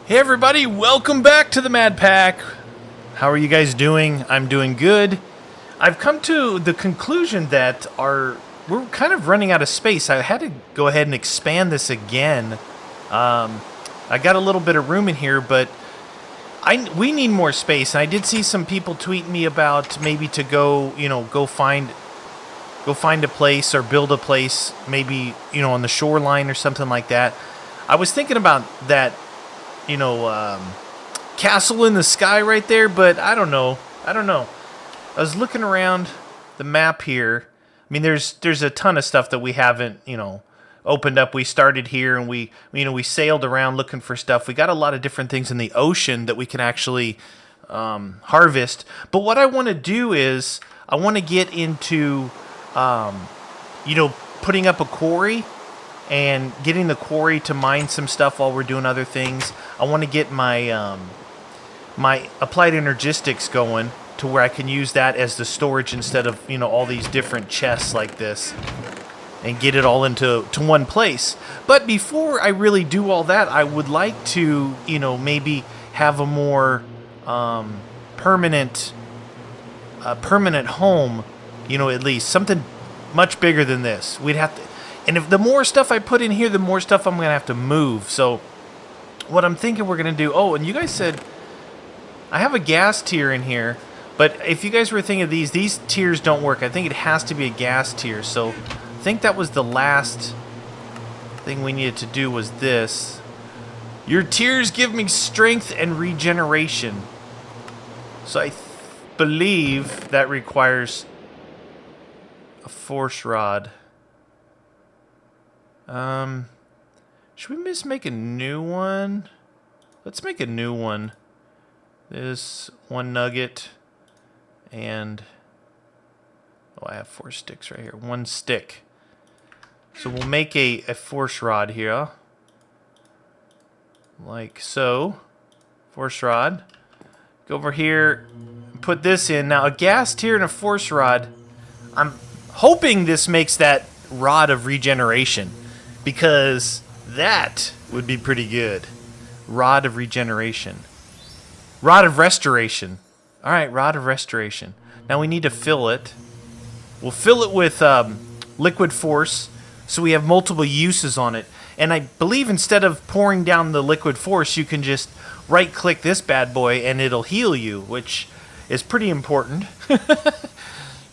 Hey everybody, welcome back to the MADPACK. How are you guys doing? I'm doing good. I've come to the conclusion that we're kind of running out of space. I had to go ahead and expand this again. I got a little bit of room in here, but we need more space. And I did see some people tweet me about maybe to go find a place or build a place, maybe, on the shoreline or something like that. I was thinking about that, castle in the sky right there, but I don't know. I was looking around the map here. I mean, there's a ton of stuff that we haven't, opened up. We started here and we sailed around looking for stuff. We got a lot of different things in the ocean that we can actually harvest. But what I want to do is I want to get into, putting up a quarry and getting the quarry to mine some stuff while we're doing other things. I want to get my my applied energistics going to where I can use that as the storage instead of, all these different chests like this, and get it all into one place. But before I really do all that, I would like to, maybe have a more permanent home, at least something much bigger than this. We'd have to, and if the more stuff I put in here, the more stuff I'm gonna have to move. So what I'm thinking we're gonna do, and you guys said I have a gas tier in here, but if you guys were thinking of these tiers don't work. I think it has to be a gas tier. So I think that was the last thing we needed to do was this. Your tiers give me strength and regeneration. So I believe that requires a force rod. Should we just make a new one? Let's make a new one. This one nugget and I have 4 sticks right here. 1 stick. So we'll make a force rod here. Like so. Force rod. Go over here, put this in. Now a gas tier and a force rod. I'm hoping this makes that rod of regeneration, because that would be pretty good. Rod of regeneration. Rod of restoration. All right, rod of restoration. Now we need to fill it. We'll fill it with liquid force, so we have multiple uses on it. And I believe instead of pouring down the liquid force, you can just right-click this bad boy and it'll heal you, which is pretty important,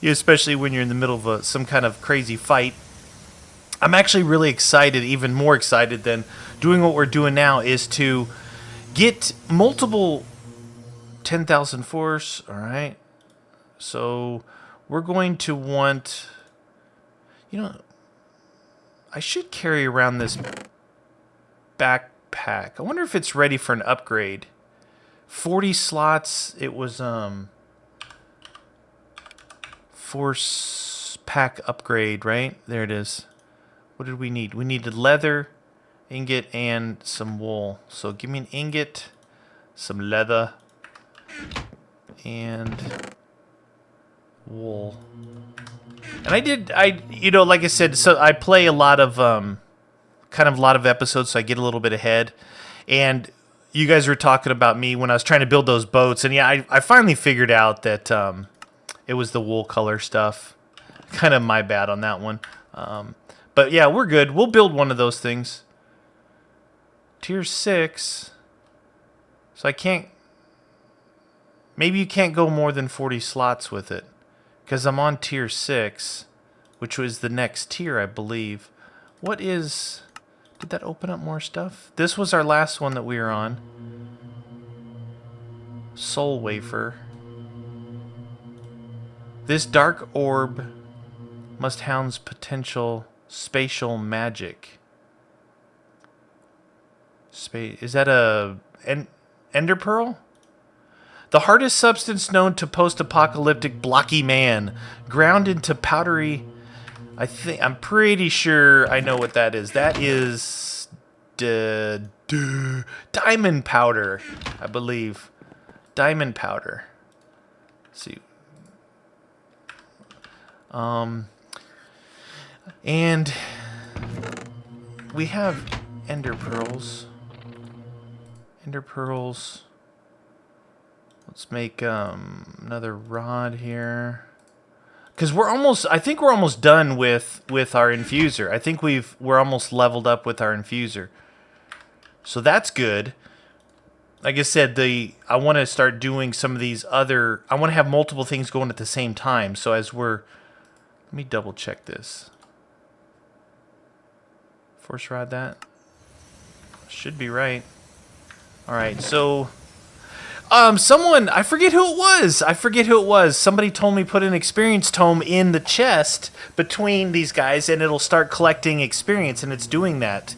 especially when you're in the middle of some kind of crazy fight. I'm actually really excited, even more excited than doing what we're doing now, is to get multiple 10,000 force. All right. So we're going to want, I should carry around this backpack. I wonder if it's ready for an upgrade. 40 slots. It was force pack upgrade, right? There it is. What did we need? We needed leather, ingot, and some wool. So give me an ingot, some leather, and wool. And like I said, so I play a lot of, kind of a lot of episodes, so I get a little bit ahead. And you guys were talking about me when I was trying to build those boats. And yeah, I finally figured out that it was the wool color stuff. Kind of my bad on that one. But yeah, we're good. We'll build one of those things. Tier 6. So I can't... Maybe you can't go more than 40 slots with it, because I'm on tier 6, which was the next tier, I believe. What is... Did that open up more stuff? This was our last one that we were on. Soul Wafer. This dark orb must house potential spatial magic. Is that a ender pearl? The hardest substance known to post-apocalyptic blocky man, ground into powdery. I'm pretty sure I know what that is. That is diamond powder, I believe. Diamond powder. Let's see. And we have ender pearls. Ender pearls. Let's make another rod here. Because I think we're almost done with our infuser. I think we're almost leveled up with our infuser. So that's good. Like I said, I want to start doing some of these other... I want to have multiple things going at the same time. So as we're... Let me double check this. Force rod that. Should be right. All right, so... someone, I forget who it was. Somebody told me put an experience tome in the chest between these guys and it'll start collecting experience, and it's doing that.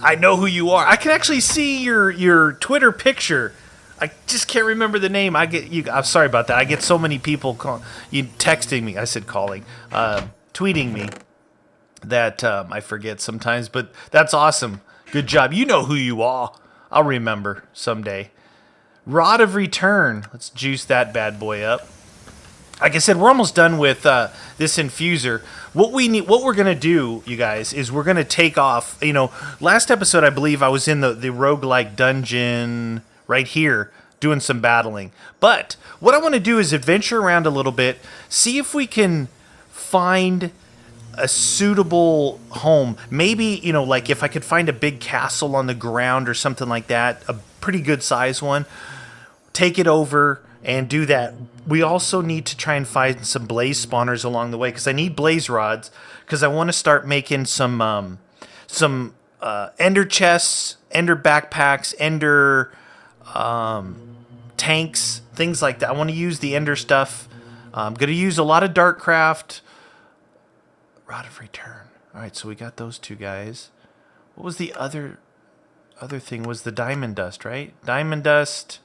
I know who you are. I can actually see your Twitter picture. I just can't remember the name. I'm sorry about that. I get so many people texting me. I said calling, tweeting me that I forget sometimes, but that's awesome. Good job. You know who you are. I'll remember someday. Rod of Return. Let's juice that bad boy up. Like I said, we're almost done with this infuser. What we're gonna do, you guys, is we're gonna take off. You know, last episode I believe I was in the roguelike dungeon right here doing some battling. But what I want to do is adventure around a little bit, see if we can find a suitable home. Maybe, you know, like if I could find a big castle on the ground or something like that, a pretty good size one, take it over and do that. We also need to try and find some blaze spawners along the way, because I need blaze rods, because I want to start making some ender chests, ender backpacks, ender tanks, things like that. I want to use the ender stuff. I'm going to use a lot of Darkcraft. Rod of Return. All right, so we got those two guys. What was the other thing? Was the Diamond Dust, right? Diamond Dust.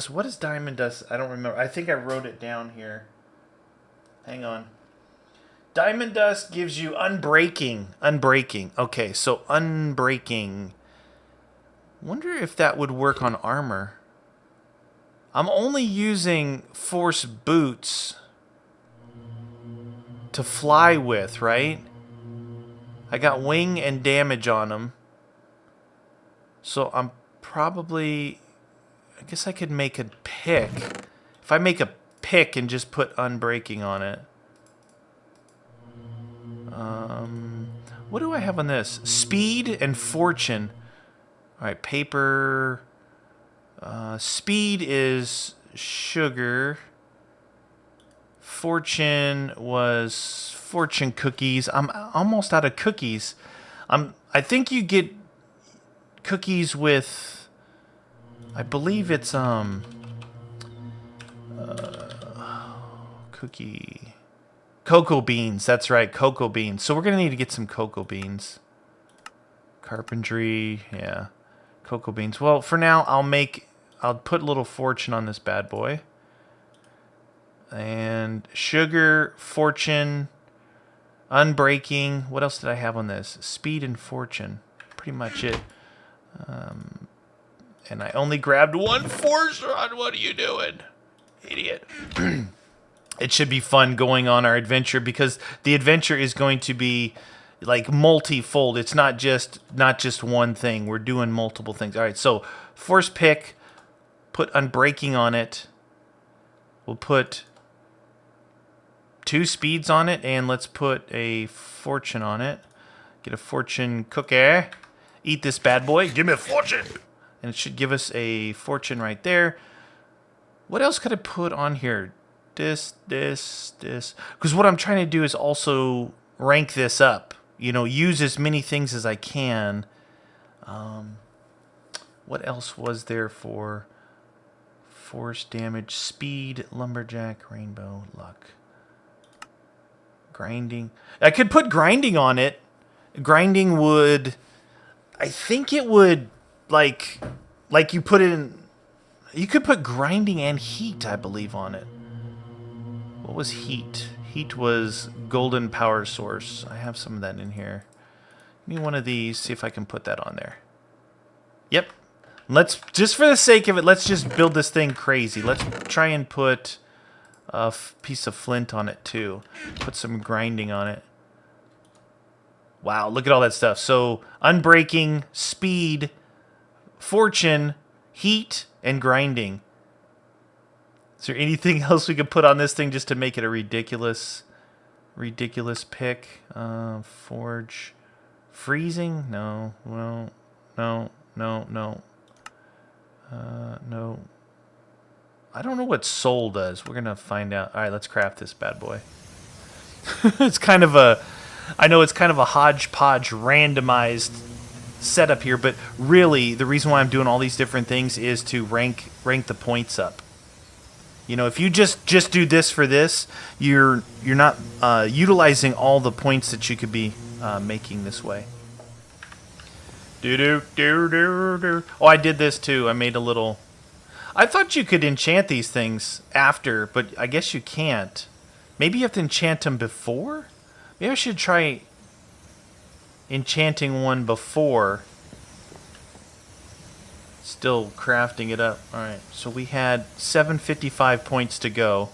What is Diamond Dust? I don't remember. I think I wrote it down here. Hang on. Diamond Dust gives you Unbreaking. Okay, so Unbreaking. Wonder if that would work on armor. I'm only using Force Boots to fly with, right? I got wing and damage on them. So I'm probably... I guess I could make a pick. If I make a pick and just put Unbreaking on it. What do I have on this? Speed and Fortune. Alright, paper. Speed is sugar. Fortune was fortune cookies. I'm almost out of cookies. I think you get cookies with, I believe it's cocoa beans. That's right, cocoa beans. So we're gonna need to get some cocoa beans. Carpentry, yeah, cocoa beans. Well, for now I'll put a little fortune on this bad boy. And sugar, fortune, Unbreaking. What else did I have on this? Speed and Fortune. Pretty much it. And I only grabbed one force rod. What are you doing? Idiot. It should be fun going on our adventure, because the adventure is going to be like multi-fold. It's not just one thing. We're doing multiple things. All right, so force pick, put Unbreaking on it. We'll put 2 speeds on it, and let's put a fortune on it. Get a fortune cookie. Eat this bad boy. Give me a fortune. And it should give us a fortune right there. What else could I put on here? This. Because what I'm trying to do is also rank this up. You know, use as many things as I can. What else was there for force damage? Speed, lumberjack, rainbow, luck. Grinding. I could put grinding on it. Grinding would... I think it would, like you put it in... You could put grinding and heat, I believe, on it. What was heat? Heat was golden power source. I have some of that in here. Give me one of these, see if I can put that on there. Yep. Let's, just for the sake of it, let's just build this thing crazy. Let's try and put a piece of flint on it too. Put some grinding on it. Wow, look at all that stuff. So, unbreaking, speed, fortune, heat, and grinding. Is there anything else we could put on this thing just to make it a ridiculous pick? Forge. Freezing? No. Well, no. No. I don't know what soul does. We're going to find out. All right, let's craft this bad boy. It's kind of a... I know it's kind of a hodgepodge randomized setup here, but really the reason why I'm doing all these different things is to rank the points up. You know, if you just do this for this, you're not utilizing all the points that you could be making this way. Oh, I did this too. I made a little... I thought you could enchant these things after, but I guess you can't. Maybe you have to enchant them before? Maybe I should try enchanting one before. Still crafting it up. Alright, so we had 755 points to go.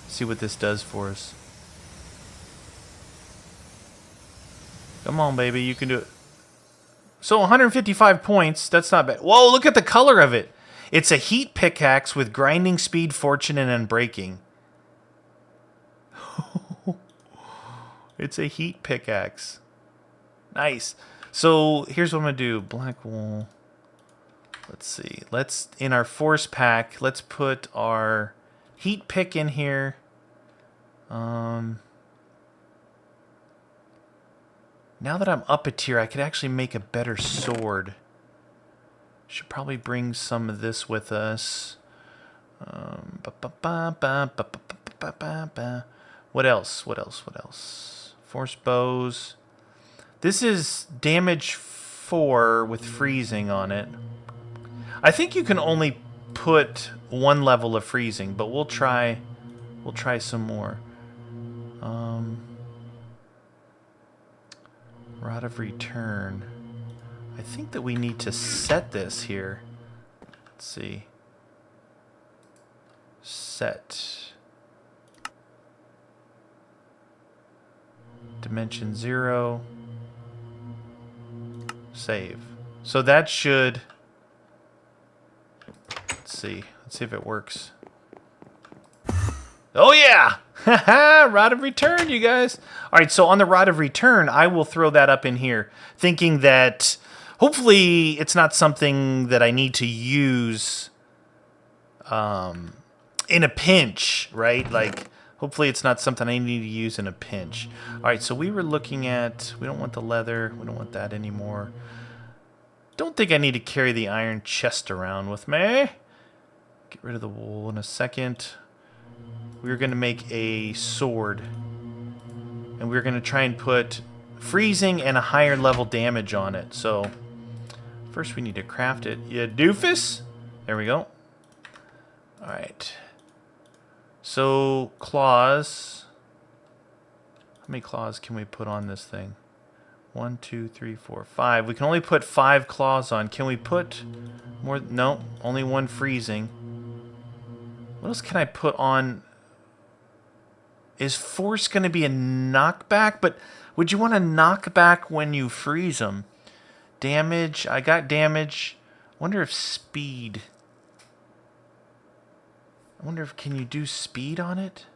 See what this does for us. Come on, baby, you can do it. So 155 points, that's not bad. Whoa, look at the color of it. It's a heat pickaxe with grinding speed, fortune, and unbreaking. It's a heat pickaxe. Nice. So here's what I'm going to do. Black wool. Let's see. Let's, in our force pack, let's put our heat pick in here. Now that I'm up a tier, I could actually make a better sword. Should probably bring some of this with us. What else? Force bows. This is damage 4 with freezing on it. I think you can only put one level of freezing, but we'll try some more. Rod of Return. I think that we need to set this here. Let's see. Set. Dimension 0. Save. So that should... Let's see if it works. Oh yeah! Haha! Rod of Return, you guys! Alright, so on the Rod of Return, I will throw that up in here, thinking that hopefully it's not something that I need to use in a pinch, right? Like, hopefully it's not something I need to use in a pinch. Alright, so we were looking at... We don't want the leather. We don't want that anymore. Don't think I need to carry the iron chest around with me. Get rid of the wool in a second. We're going to make a sword. And we're going to try and put freezing and a higher level damage on it. So, first we need to craft it. You doofus? There we go. Alright. So, claws. How many claws can we put on this thing? 1, 2, 3, 4, 5. We can only put 5 claws on. Can we put more? No, only 1 freezing. What else can I put on? Is force going to be a knockback? But would you want to knock back when you freeze them? Damage. I got damage. Wonder if speed. I wonder if can you do speed on it?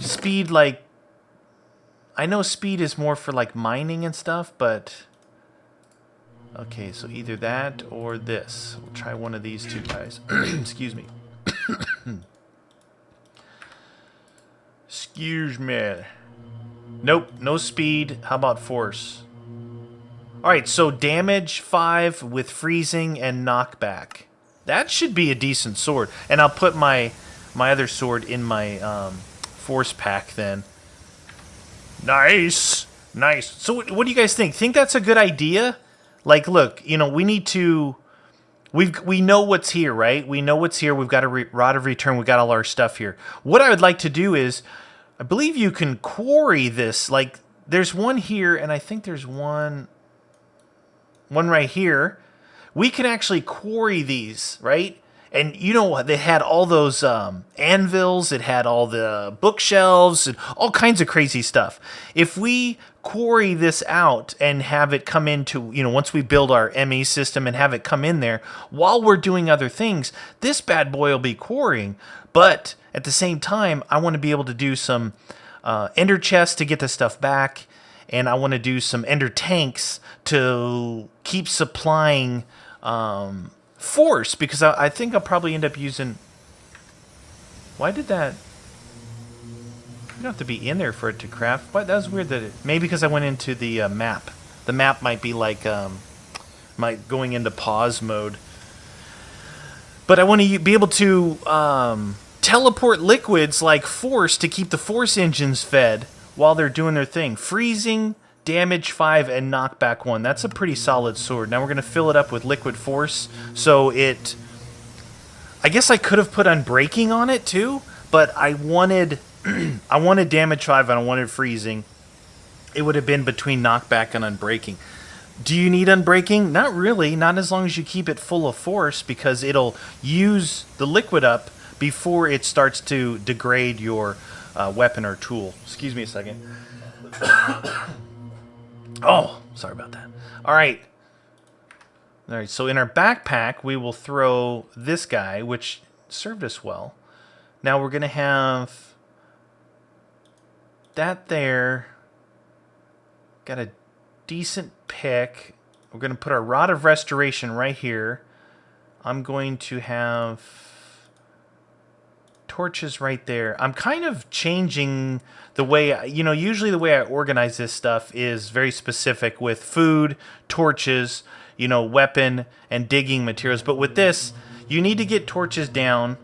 Speed, like... I know speed is more for like mining and stuff, but... Okay, so either that or this. We'll try one of these two guys. Excuse me. Excuse me. Nope, no speed. How about force? Alright, so damage 5 with freezing and knockback. That should be a decent sword. And I'll put my other sword in my force pack then. Nice! Nice. So what do you guys think? Think that's a good idea? Like, look, you know, we need to... We know what's here, right? We know what's here. We've got a Rod of Return. We've got all our stuff here. What I would like to do is... I believe you can quarry this. Like, there's one here, and I think there's one right here. We can actually quarry these, right? And you know what? They had all those anvils. It had all the bookshelves and all kinds of crazy stuff. If we quarry this out and have it come into, once we build our ME system and have it come in there while we're doing other things, this bad boy will be quarrying. But at the same time, I want to be able to do some ender chests to get the stuff back. And I want to do some ender tanks to keep supplying force, because I think I'll probably end up using... Why did that... You don't have to be in there for it to craft. What? That was weird that it... Maybe because I went into the map. The map might be like... going into pause mode. But I want to be able to teleport liquids like force to keep the force engines fed while they're doing their thing. Freezing, damage 5, and knockback 1. That's a pretty solid sword. Now we're going to fill it up with liquid force. So it... I guess I could have put unbreaking on it too, but I wanted... I wanted damage 5 and I wanted freezing. It would have been between knockback and unbreaking. Do you need unbreaking? Not really. Not as long as you keep it full of force, because it'll use the liquid up before it starts to degrade your weapon or tool. Excuse me a second. Oh, sorry about that. All right. All right, so in our backpack, we will throw this guy, which served us well. Now we're going to have that there. Got a decent pick. We're going to put our Rod of Restoration right here. I'm going to have torches right there. I'm kind of changing the way, usually the way I organize this stuff is very specific with food, torches, weapon, and digging materials. But with this, you need to get torches down.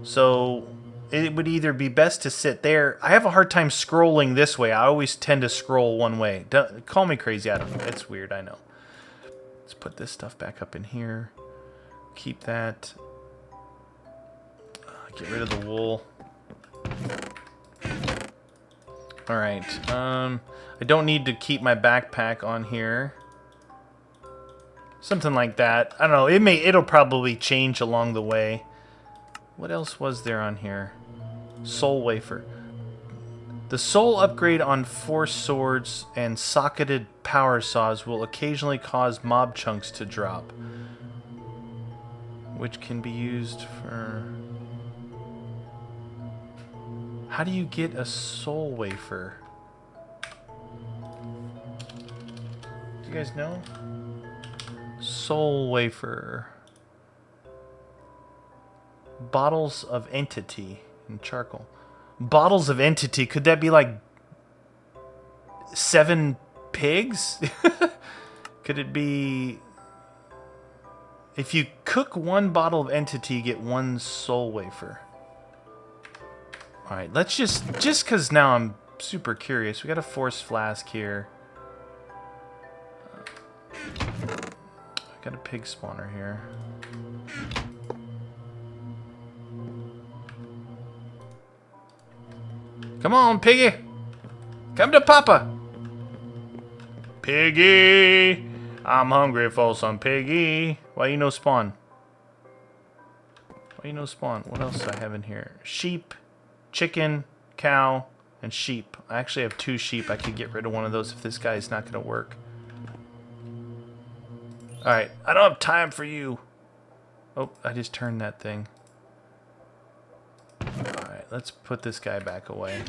So it would either be best to sit there. I have a hard time scrolling this way. I always tend to scroll one way. Don't, call me crazy. I don't know. It's weird. I know. Let's put this stuff back up in here. Keep that. Get rid of the wool. Alright. I don't need to keep my backpack on here. Something like that. I don't know. It'll probably change along the way. What else was there on here? Soul wafer. The soul upgrade on force swords and socketed power saws will occasionally cause mob chunks to drop, which can be used for... How do you get a soul wafer? Do you guys know? Soul wafer. Bottles of entity and charcoal. Bottles of entity. Could that be like 7 pigs? Could it be... If you cook 1 bottle of entity, you get 1 soul wafer. Alright, let's just because now I'm super curious. We got a force flask here. Got a pig spawner here. Come on, piggy! Come to Papa! Piggy! I'm hungry for some piggy. Why you no spawn? Why you no spawn? What else do I have in here? Sheep, chicken, cow, and sheep. I actually have 2 sheep. I could get rid of one of those if this guy's not going to work. Alright, I don't have time for you. Oh, I just turned that thing. Alright, let's put this guy back away.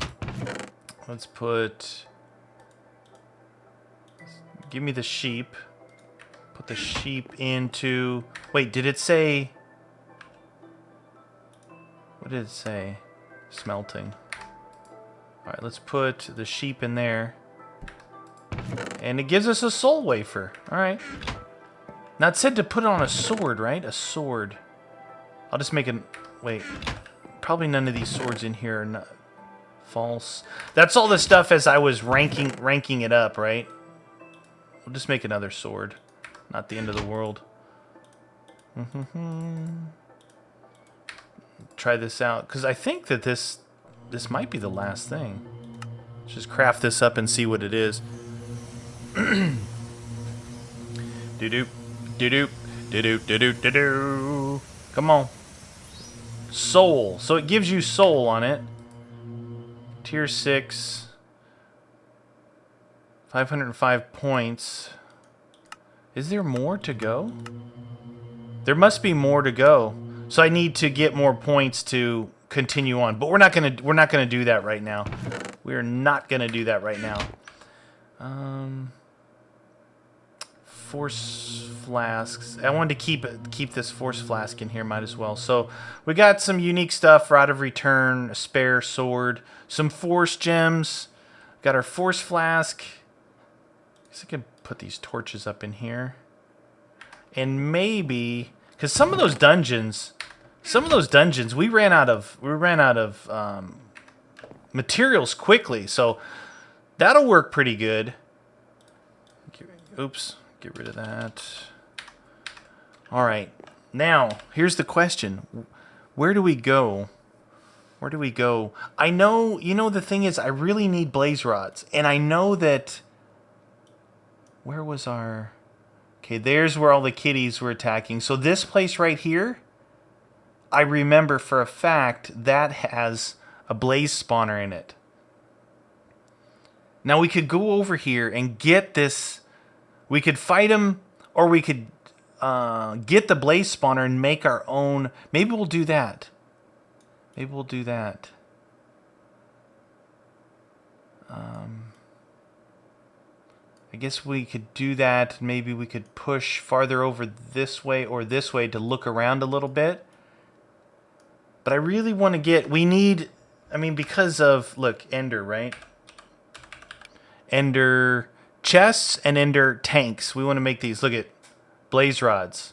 Let's put... Give me the sheep. Put the sheep into... Wait, did it say... What did it say? Smelting. Alright, let's put the sheep in there. And it gives us a soul wafer. Alright. Now it said to put it on a sword, right? A sword. I'll just make an... Wait. Probably none of these swords in here are not... False. That's all the stuff as I was ranking it up, right? We'll just make another sword. Not the end of the world. Try this out. Because I think that this might be the last thing. Let's just craft this up and see what it is. Do-do. Do-do. Do-do. Do-do. Do-do. Come on. Soul. So it gives you soul on it. Tier 6. 505 points. Is there more to go? There must be more to go. So I need to get more points to continue on. But we're not gonna do that right now. We're not gonna do that right now. Force flasks. I wanted to keep this force flask in here, might as well. So we got some unique stuff, Rod of Return, a spare sword, some force gems. Got our force flask. I guess I could put these torches up in here. And maybe, because some of those dungeons we ran out of materials quickly, so that'll work pretty good. Oops. Get rid of that. All right. Now, here's the question. Where do we go? Where do we go? I know, the thing is, I really need blaze rods. And I know that... Where was our... Okay, there's where all the kitties were attacking. So this place right here, I remember for a fact that has a blaze spawner in it. Now, we could go over here and get this... We could fight him, or we could get the blaze spawner and make our own. Maybe we'll do that. Maybe we'll do that. I guess we could do that. Maybe we could push farther over this way or this way to look around a little bit. But I really want to get... We need... I mean, because of... Look, Ender, right? Ender... Chests and ender tanks. We want to make these. Look at blaze rods.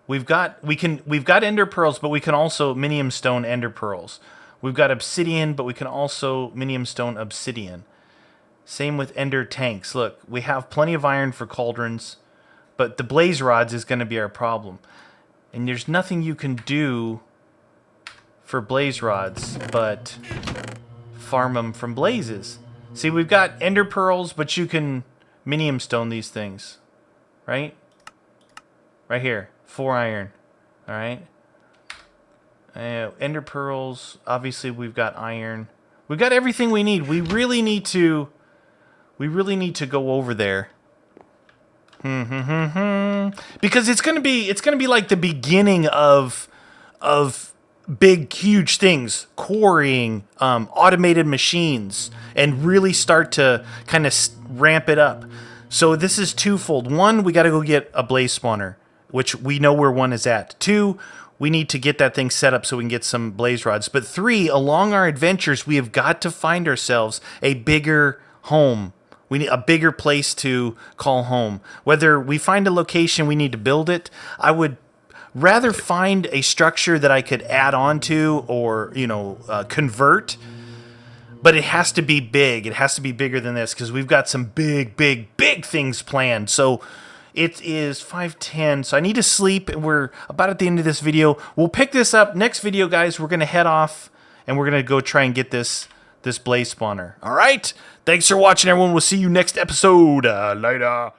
We've got ender pearls, but we can also minium stone ender pearls. We've got obsidian, but we can also minium stone obsidian. Same with ender tanks. Look, we have plenty of iron for cauldrons, but the blaze rods is going to be our problem. And there's nothing you can do for blaze rods but farm them from blazes. See, we've got ender pearls, but you can minium stone these things, right? Right here, 4 iron, all right? Ender pearls, obviously we've got iron. We've got everything we need. We really need to go over there. Because it's gonna be like the beginning of big, huge things, quarrying, automated machines, and really start to kind of ramp it up. So this is twofold. One, we got to go get a blaze spawner, which we know where one is at. 2, we need to get that thing set up so we can get some blaze rods. But 3, along our adventures, we have got to find ourselves a bigger home. We need a bigger place to call home. Whether we find a location, we need to build it. I would rather find a structure that I could add on to or, convert. But it has to be big. It has to be bigger than this because we've got some big, big, big things planned. So it is 5:10. So I need to sleep. We're about at the end of this video. We'll pick this up next video, guys. We're going to head off and we're going to go try and get this blaze spawner. All right. Thanks for watching, everyone. We'll see you next episode. Later.